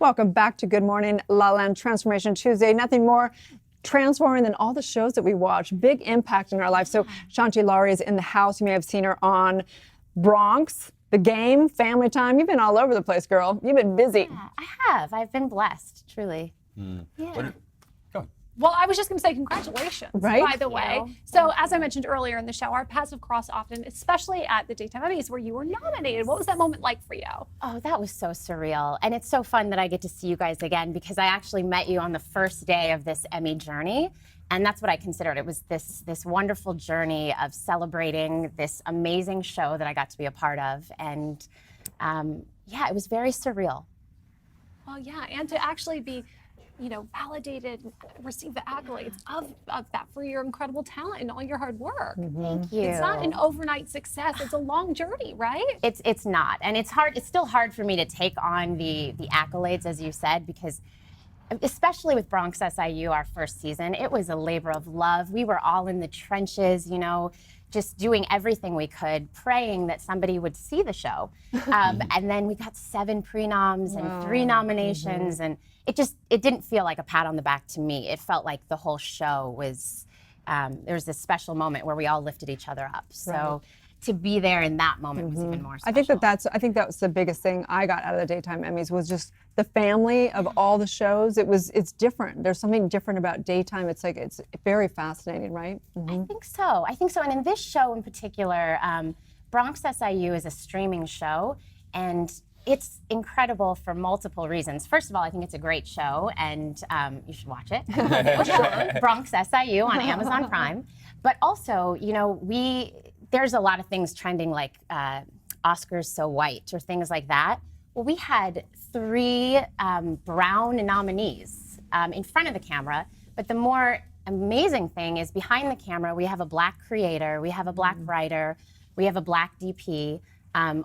Welcome back to Good Morning LaLa and Transformation Tuesday. Nothing more transforming than all the shows that we watch. Big impact in our life. So Shanti Lowry is in the house. You may have seen her on Bronx, The Game, Family Time. You've been all over the place, girl. You've been busy. Yeah, I have. I've been blessed, truly. Yeah. Well, I was just going to say congratulations, Right? by the way. So as I mentioned earlier in the show, our paths have crossed often, especially at the Daytime Emmys where you were nominated. What was that moment like for you? Oh, that was so surreal. And it's so fun that I get to see you guys again because I actually met you on the first day of this Emmy journey. And that's what I considered. It was this wonderful journey of celebrating this amazing show that I got to be a part of. And yeah, it was very surreal. Well, yeah, and to actually be validated, receive the accolades of that for your incredible talent and all your hard work. Thank you. It's not an overnight success. It's a long journey, right? It's not. And it's hard. It's still hard for me to take on the accolades, as you said, because especially with Bronx SIU, our first season, it was a labor of love. We were all in the trenches, just doing everything we could, praying that somebody would see the show. And then we got 7 pre-noms and 3 nominations, and it didn't feel like a pat on the back to me. It felt like the whole show was, there was this special moment where we all lifted each other up. So to be there in that moment was even more special. I think that was the biggest thing I got out of the Daytime Emmys was just the family of all the shows. It's different. There's something different about daytime. It's very fascinating, right? I think so. And in this show in particular, Bronx SIU is a streaming show, and it's incredible for multiple reasons. First of all, I think it's a great show, and you should watch it. For sure. Bronx SIU on Amazon Prime. But also, there's a lot of things trending like Oscars so white or things like that. Well, we had 3 brown nominees in front of the camera, but the more amazing thing is behind the camera, we have a Black creator, we have a Black writer, we have a Black DP.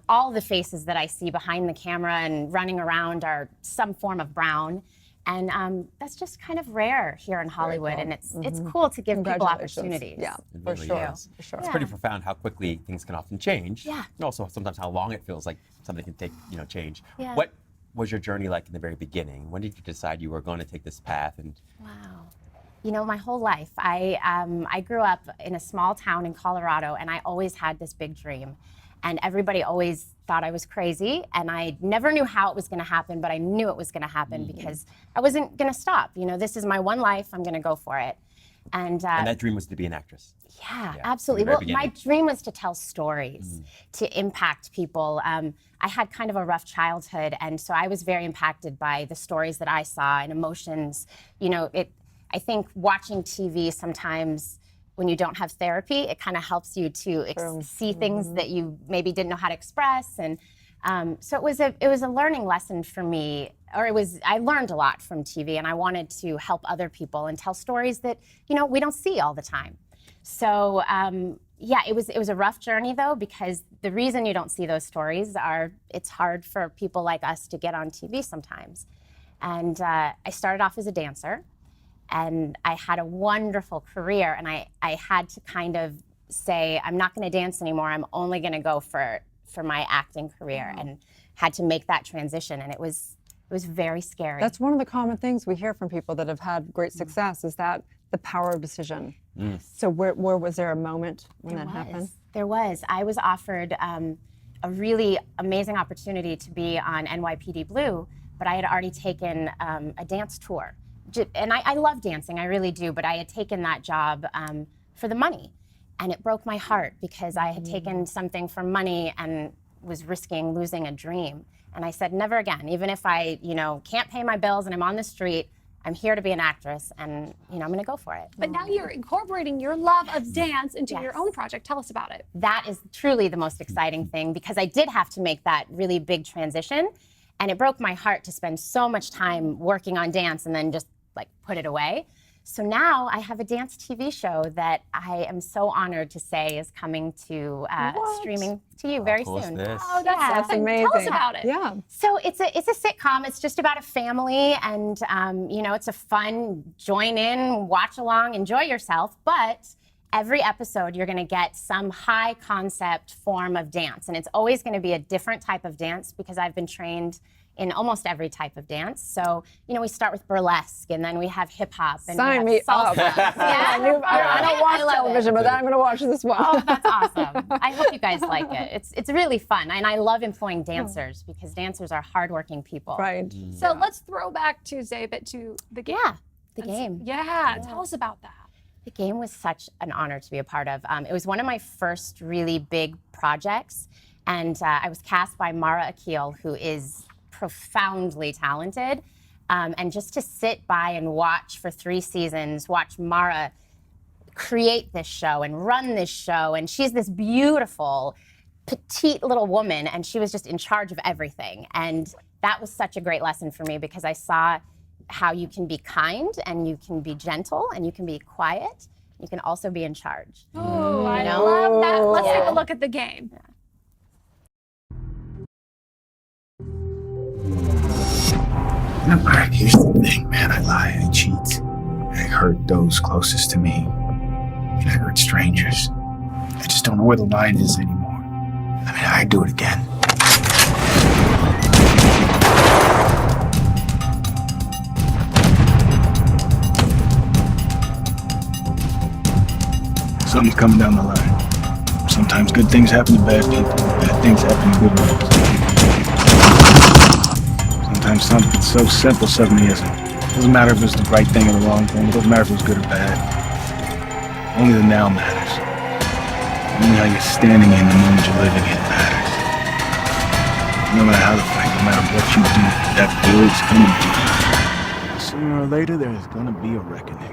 All the faces that I see behind the camera and running around are some form of brown. And that's just kind of rare here in Hollywood, and it's cool to give people opportunities. Yeah, for sure. It's pretty profound how quickly things can often change. Yeah. And also sometimes how long it feels like something can take, change. Yeah. What was your journey like in the very beginning? When did you decide you were going to take this path? And Wow. My whole life, I grew up in a small town in Colorado, and I always had this big dream. And everybody always thought I was crazy, and I never knew how it was going to happen, but I knew it was going to happen because I wasn't going to stop. This is my one life. I'm going to go for it. And that dream was to be an actress. Yeah, absolutely. Well, my dream was to tell stories, to impact people. I had kind of a rough childhood, and so I was very impacted by the stories that I saw and emotions. I think watching TV sometimes, when you don't have therapy, it kind of helps you to see things that you maybe didn't know how to express. And so it was a learning lesson for me, I learned a lot from TV, and I wanted to help other people and tell stories that, we don't see all the time. So yeah, it was a rough journey though, because the reason you don't see those stories it's hard for people like us to get on TV sometimes. And I started off as a dancer. And I had a wonderful career, and I had to kind of say, I'm not going to dance anymore. I'm only going to go for my acting career, and had to make that transition. And it was very scary. That's one of the common things we hear from people that have had great success is that the power of decision. So where was there a moment when that happened? There was. I was offered a really amazing opportunity to be on NYPD Blue, but I had already taken a dance tour. And I love dancing, I really do, but I had taken that job for the money. And it broke my heart because I had taken something for money and was risking losing a dream. And I said, never again. Even if I, can't pay my bills and I'm on the street, I'm here to be an actress, and I'm going to go for it. But now you're incorporating your love of dance into your own project. Tell us about it. That is truly the most exciting thing, because I did have to make that really big transition. And it broke my heart to spend so much time working on dance and then just put it away. So now I have a dance TV show that I am so honored to say is coming to streaming to you very soon. Oh, that's amazing. Tell us about it. Yeah. So it's a sitcom. It's just about a family, and it's a fun join in, watch along, enjoy yourself. But every episode you're going to get some high concept form of dance, and it's always going to be a different type of dance because I've been trained in almost every type of dance. So, you know, we start with burlesque, and then we have hip hop, and Sign we me have up. salsa. I don't watch love television, but I'm going to watch this one. Oh, that's awesome. I hope you guys like it. It's really fun, and I love employing dancers because dancers are hardworking people. Right. So let's throw back Tuesday a bit to the game. Yeah, the game. Yeah, tell us about that. The game was such an honor to be a part of. It was one of my first really big projects, and I was cast by Mara Akil, who is profoundly talented. And just to sit by and watch for 3 seasons, watch Mara create this show and run this show, and she's this beautiful, petite little woman, and she was just in charge of everything. And that was such a great lesson for me because I saw how you can be kind and you can be gentle and you can be quiet. You can also be in charge. Oh, I love that. Let's take a look at the game. No, Greg, here's the thing, man. I lie, I cheat. I hurt those closest to me. And I hurt strangers. I just don't know where the line is anymore. I mean, I'd do it again. Something's coming down the line. Sometimes good things happen to bad people. Bad things happen to good ones. Sometimes something so simple suddenly isn't. Doesn't matter if it's the right thing or the wrong thing. It doesn't matter if it's good or bad. Only the now matters. Only how you're standing in the moment you're living in matters. No matter how the fight, no matter what you do, that build's coming to you. Sooner or later, there's gonna be a reckoning.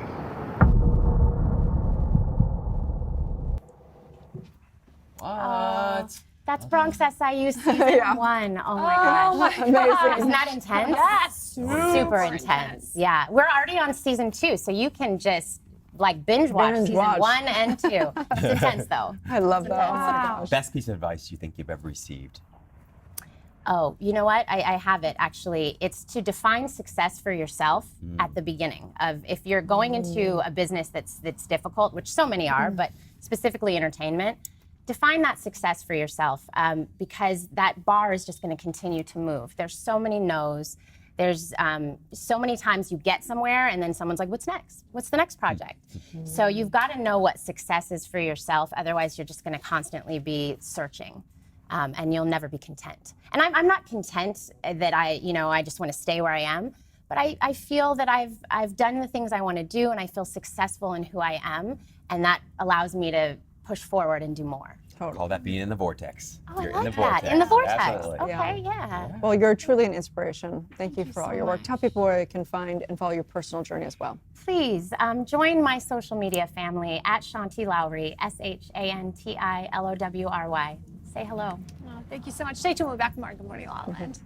What? That's Bronx SIU season 1. Oh my gosh. Amazing. Isn't that intense? Yes. Super intense. Yeah. We're already on season 2, so you can just like binge watch season 1 and 2. It's intense though. I love that. Wow. Best piece of advice you think you've ever received? Oh, you know what? I have it actually. It's to define success for yourself at the beginning of if you're going into a business that's difficult, which so many are, but specifically entertainment. Define that success for yourself because that bar is just going to continue to move. There's so many no's. There's so many times you get somewhere and then someone's like, what's next? What's the next project? So you've got to know what success is for yourself. Otherwise, you're just going to constantly be searching and you'll never be content. And I'm not content that I just want to stay where I am. But I feel that I've done the things I want to do and I feel successful in who I am. And that allows me to push forward and do more. Call that being in the vortex. Oh, You're I like in the that. vortex. In the vortex. Absolutely. Okay, yeah. Well, you're truly an inspiration. Thank you for all so your work. much. Tell people where they can find and follow your personal journey as well. Please join my social media family at Shanti Lowry, ShantiLowry. Say hello. Oh, thank you so much. Stay tuned. We'll be back tomorrow. Good morning, La La Land.